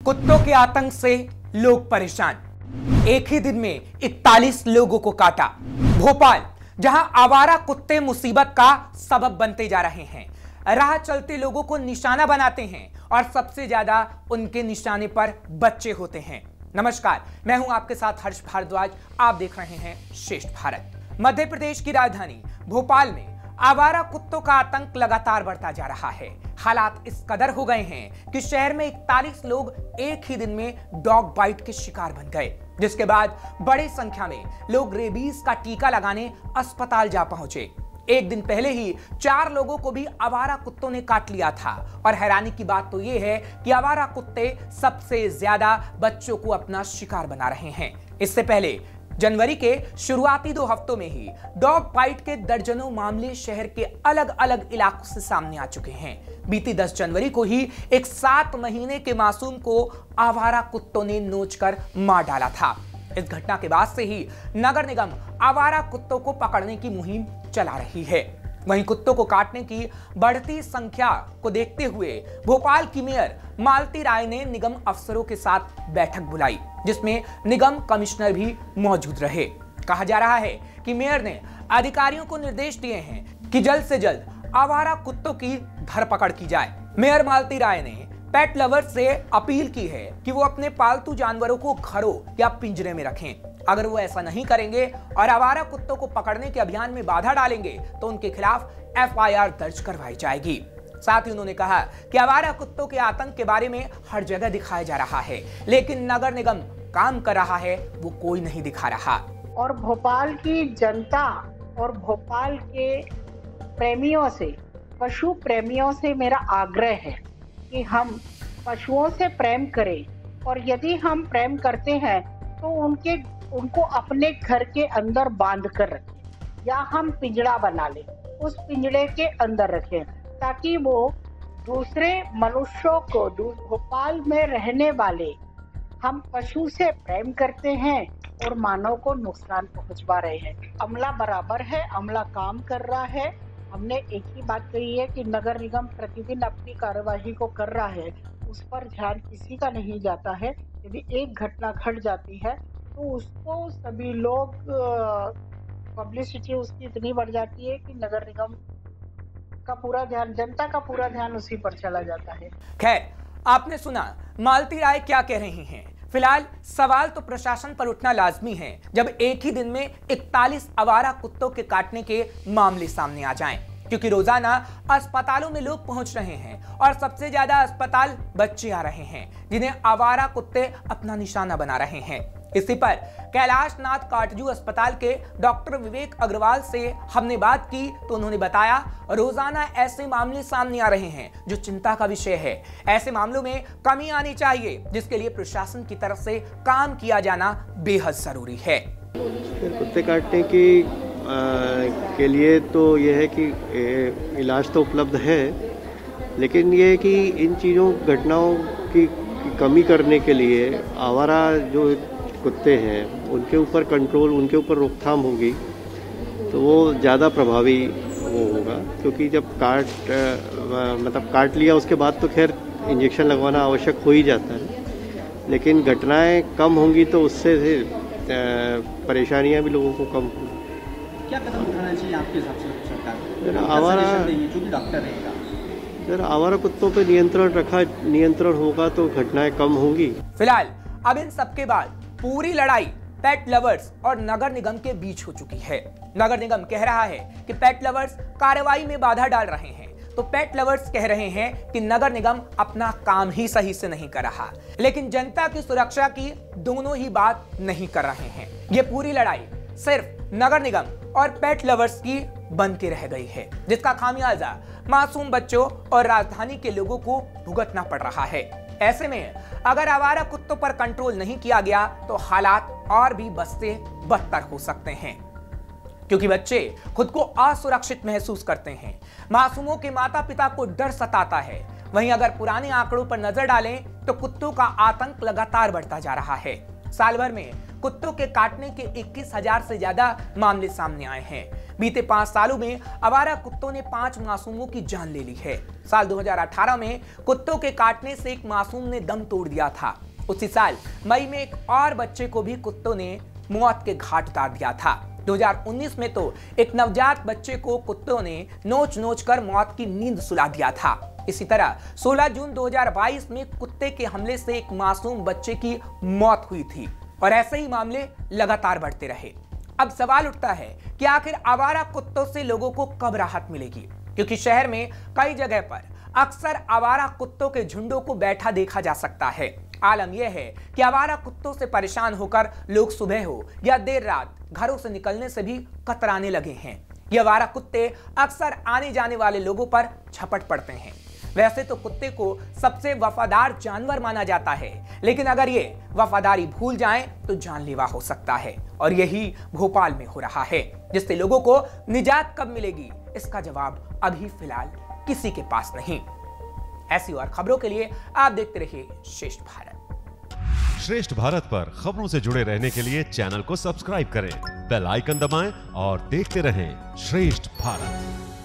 कुत्तों के आतंक से लोग परेशान। एक ही दिन में 41 लोगों को काटा। भोपाल, जहां आवारा कुत्ते मुसीबत का सबब बनते जा रहे हैं, राह चलते लोगों को निशाना बनाते हैं और सबसे ज्यादा उनके निशाने पर बच्चे होते हैं। नमस्कार, मैं हूं आपके साथ हर्ष भारद्वाज। आप देख रहे हैं श्रेष्ठ भारत। मध्य प्रदेश की राजधानी भोपाल में आवारा कुत्तों का आतंक लगातार बढ़ता जा रहा है। हालात इस कदर हो गए हैं कि शहर में 41 लोग एक ही दिन में डॉग बाइट के शिकार बन गए, जिसके बाद बड़ी संख्या में लोग रेबीज का टीका लगाने अस्पताल जा पहुंचे। एक दिन पहले ही 4 लोगों को भी आवारा कुत्तों ने काट लिया था और हैरानी की बात तो यह है कि आवारा कुत्ते सबसे ज्यादा बच्चों को अपना शिकार बना रहे हैं। इससे पहले जनवरी के शुरुआती 2 हफ्तों में ही डॉग बाइट के दर्जनों मामले शहर के अलग अलग इलाकों से सामने आ चुके हैं। बीती 10 जनवरी को ही एक 7 महीने के मासूम को आवारा कुत्तों ने नोचकर मार डाला था। इस घटना के बाद से ही नगर निगम आवारा कुत्तों को पकड़ने की मुहिम चला रही है। वहीं कुत्तों को काटने की बढ़ती संख्या को देखते हुए भोपाल की मेयर मालती राय ने निगम अफसरों के साथ बैठक बुलाई, जिसमें निगम कमिश्नर भी मौजूद रहे। कहा जा रहा है कि मेयर ने अधिकारियों को निर्देश दिए हैं कि जल्द से जल्द आवारा कुत्तों की धरपकड़ की जाए। मेयर मालती राय ने पेट लवर्स से अपील की है कि वो अपने पालतू जानवरों को घरों या पिंजरे में रखें। अगर वो ऐसा नहीं करेंगे और आवारा कुत्तों को पकड़ने के अभियान में बाधा डालेंगे तो उनके खिलाफ FIR दर्ज करवाई जाएगी। साथ ही उन्होंने कहा कि आवारा कुत्तों के आतंक के बारे में हर जगह दिखाया जा रहा है, लेकिन नगर निगम काम कर रहा है वो कोई नहीं दिखा रहा। और भोपाल की जनता और भोपाल के प्रेमियों से, पशु प्रेमियों से मेरा आग्रह है कि हम पशुओं से प्रेम करें, और यदि हम प्रेम करते हैं तो उनको अपने घर के अंदर बांध कर रखें, या हम पिंजड़ा बना लें, उस पिंजड़े के अंदर रखें, ताकि वो दूसरे मनुष्यों को, भोपाल में रहने वाले, हम पशु से प्रेम करते हैं और मानव को नुकसान पहुंचवा रहे हैं। अमला बराबर है, अमला काम कर रहा है। हमने एक ही बात कही है कि नगर निगम प्रतिदिन अपनी कार्यवाही को कर रहा है, उस पर ध्यान किसी का नहीं जाता है। यदि एक घटना घट जाती है तो उसको सभी लोग, पब्लिसिटी उसकी इतनी बढ़ जाती है कि नगर निगम का पूरा ध्यान, जनता का पूरा ध्यान उसी पर चला जाता है। खैर, आपने सुना मालती राय क्या कह रही हैं। फिलहाल सवाल तो प्रशासन पर उठना लाजमी है जब एक ही दिन में 41 आवारा कुत्तों के काटने के मामले सामने आ जाएं, क्योंकि रोजाना अस्पतालों में लोग पहुंच रहे हैं और सबसे ज्यादा अस्पताल बच्चे आ रहे हैं जिन्हें आवारा कुत्ते अपना निशाना बना रहे हैं। इसी पर कैलाश नाथ काटजू अस्पताल के डॉक्टर विवेक अग्रवाल से हमने बात की तो उन्होंने बताया, रोजाना ऐसे मामले सामने आ रहे हैं जो चिंता का विषय है। ऐसे मामलों में कमी आनी चाहिए, जिसके लिए प्रशासन की तरफ से काम किया जाना बेहद जरूरी है। कुत्ते काटने के लिए तो यह है कि इलाज तो उपलब्ध है, लेकिन ये है कि इन चीज़ों, घटनाओं की कमी करने के लिए आवारा जो कुत्ते हैं उनके ऊपर कंट्रोल, उनके ऊपर रोकथाम होगी तो वो ज़्यादा प्रभावी वो होगा। क्योंकि जब काट लिया उसके बाद तो खैर इंजेक्शन लगवाना आवश्यक हो ही जाता है, लेकिन घटनाएं कम होंगी तो उससे परेशानियां भी लोगों को कम होंगी। क्या कदम उठाना चाहिए आपके हिसाब से सरकार को? आवारा कुत्तों पे नियंत्रण होगा तो घटनाएं कम होंगी। फिलहाल अब इन सबके बाद पूरी लड़ाई पेट लवर्स और नगर निगम के बीच हो चुकी है। नगर निगम कह रहा है कि पेट लवर्स कार्रवाई में बाधा डाल रहे हैं, तो पेट लवर्स कह रहे हैं कि नगर निगम अपना काम ही सही से नहीं कर रहा। लेकिन जनता की सुरक्षा की दोनों ही बात नहीं कर रहे हैं। ये पूरी लड़ाई सिर्फ नगर निगम और पेट लवर्स की बन के रह गई है, जिसका खामियाजा मासूम बच्चों और राजधानी के लोगों को भुगतना पड़ रहा है। ऐसे में अगर आवारा कुत्तों पर कंट्रोल नहीं किया गया तो हालात और भी बद से बदतर हो सकते हैं, क्योंकि बच्चे खुद को असुरक्षित महसूस करते हैं। मासूमों के माता पिता को डर सताता है। वहीं अगर पुराने आंकड़ों पर नजर डालें तो कुत्तों का आतंक लगातार बढ़ता जा रहा है। साल भर में कुत्तों के काटने के 21,000 से ज्यादा मामले सामने आए हैं। बीते 5 सालों में आवारा कुत्तों ने 5 मासूमों की जान ले ली है। साल 2018 में कुत्तों के काटने से एक मासूम ने दम तोड़ दिया था। उसी साल मई में एक और बच्चे को भी कुत्तों ने मौत के घाट उतार दिया था। 2019 में तो एक नवजात बच्चे को कुत्तों ने नोच नोच कर मौत की नींद सुला दिया था। इसी तरह 16 जून 2022 में कुत्ते के हमले से एक मासूम बच्चे की मौत हुई थी और ऐसे ही मामले लगातार बढ़ते रहे। अब सवाल उठता है कि आखिर आवारा कुत्तों से लोगों को कब राहत मिलेगी, क्योंकि शहर में कई जगह पर अक्सर आवारा कुत्तों के झुंडों को बैठा देखा जा सकता है। आलम यह है कि आवारा कुत्तों से परेशान होकर लोग सुबह हो या देर रात घरों से निकलने से भी कतराने लगे हैं। ये आवारा कुत्ते अक्सर आने जाने वाले लोगों पर झपट पड़ते हैं। वैसे तो कुत्ते को सबसे वफादार जानवर माना जाता है, लेकिन अगर ये वफादारी भूल जाएं तो जानलेवा हो सकता है और यही भोपाल में हो रहा है, जिससे लोगों को निजात कब मिलेगी इसका जवाब अभी फिलहाल किसी के पास नहीं। ऐसी और खबरों के लिए आप देखते रहिए श्रेष्ठ भारत। श्रेष्ठ भारत पर खबरों से जुड़े रहने के लिए चैनल को सब्सक्राइब करें, बेल आइकन दबाएं और देखते रहें श्रेष्ठ भारत।